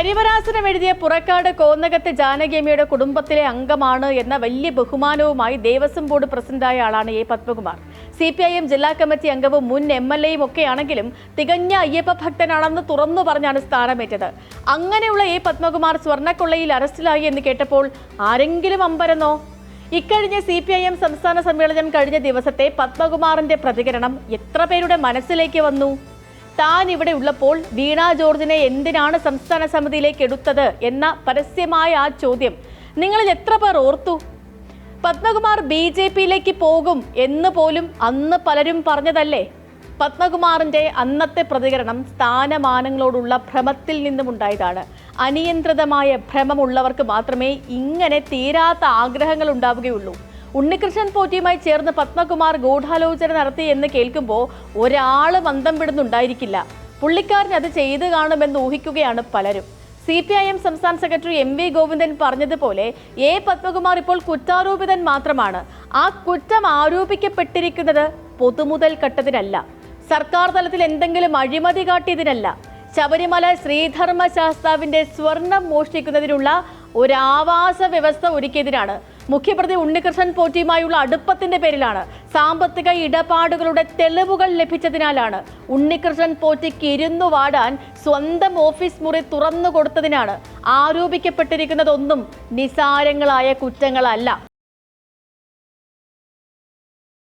ഹരിവരാസനം എഴുതിയ പുറക്കാട് കോന്നകത്തെ ജാനകിയമ്മയുടെ കുടുംബത്തിലെ അംഗമാണ് എന്ന വലിയ ബഹുമാനവുമായി ദേവസ്വം ബോർഡ് പ്രസിഡന്റായ ആളാണ് എ പത്മകുമാർ. CPIM ജില്ലാ കമ്മിറ്റി അംഗവും മുൻ MLAയും ഒക്കെയാണെങ്കിലും തികഞ്ഞ അയ്യപ്പ ഭക്തനാണെന്ന് തുറന്നു പറഞ്ഞാണ് സ്ഥാനമേറ്റത്. അങ്ങനെയുള്ള എ പത്മകുമാർ സ്വർണ്ണക്കൊള്ളയിൽ അറസ്റ്റിലായി എന്ന് കേട്ടപ്പോൾ ആരെങ്കിലും അമ്പരന്നോ? ഇക്കഴിഞ്ഞ CPIM സംസ്ഥാന സമ്മേളനം കഴിഞ്ഞ ദിവസത്തെ പത്മകുമാറിന്റെ പ്രതികരണം എത്ര പേരുടെ മനസ്സിലേക്ക് വന്നു? താൻ ഇവിടെ ഉള്ളപ്പോൾ വീണ ജോർജിനെ എന്തിനാണ് സംസ്ഥാന സമിതിയിലേക്ക് എടുത്തത് എന്ന പരസ്യമായ ആ ചോദ്യം നിങ്ങളിൽ എത്ര പേർ ഓർത്തു? പത്മകുമാർ BJPയിലേക്ക് പോകും എന്ന് പോലും അന്ന് പലരും പറഞ്ഞതല്ലേ? പത്മകുമാറിന്റെ അന്നത്തെ പ്രതികരണം സ്ഥാനമാനങ്ങളോടുള്ള ഭ്രമത്തിൽ നിന്നുമുണ്ടായതാണ്. അനിയന്ത്രിതമായ ഭ്രമമുള്ളവർക്ക് മാത്രമേ ഇങ്ങനെ തീരാത്ത ആഗ്രഹങ്ങൾ ഉണ്ടാവുകയുള്ളൂ. ഉണ്ണികൃഷ്ണൻ പോറ്റിയുമായി ചേർന്ന് പത്മകുമാർ ഗൂഢാലോചന നടത്തി എന്ന് കേൾക്കുമ്പോൾ ഒരാളും അന്തം വിടുന്നുണ്ടായിരിക്കില്ല. പുള്ളിക്കാരൻ അത് ചെയ്തു കാണുമെന്ന് ഊഹിക്കുകയാണ് പലരും. CPIM സംസ്ഥാന സെക്രട്ടറി MV ഗോവിന്ദൻ പറഞ്ഞതുപോലെ എ പത്മകുമാർ ഇപ്പോൾ കുറ്റാരോപിതൻ മാത്രമാണ്. ആ കുറ്റം ആരോപിക്കപ്പെട്ടിരിക്കുന്നത് പൊതുമുതൽ കട്ടതിനല്ല, സർക്കാർ തലത്തിൽ എന്തെങ്കിലും അഴിമതി കാട്ടിയതിനല്ല, ശബരിമല ശ്രീധർമ്മ ശാസ്താവിന്റെ സ്വർണം മോഷ്ടിക്കുന്നതിനുള്ള ഒരു ആവാസ വ്യവസ്ഥ ഒരുക്കിയതിനാണ്. മുഖ്യപ്രതി ഉണ്ണികൃഷ്ണൻ പോറ്റിയുമായുള്ള അടുപ്പത്തിന്റെ പേരിലാണ്. സാമ്പത്തിക ഇടപാടുകളുടെ തെളിവുകൾ ലഭിച്ചതിനാലാണ്. ഉണ്ണികൃഷ്ണൻ പോറ്റിക്ക് ഇരുന്നു വാടാൻ സ്വന്തം ഓഫീസ് മുറി തുറന്നു കൊടുത്തതിനാണ്. ആരോപിക്കപ്പെട്ടിരിക്കുന്നതൊന്നും നിസാരങ്ങളായ കുറ്റങ്ങളല്ല.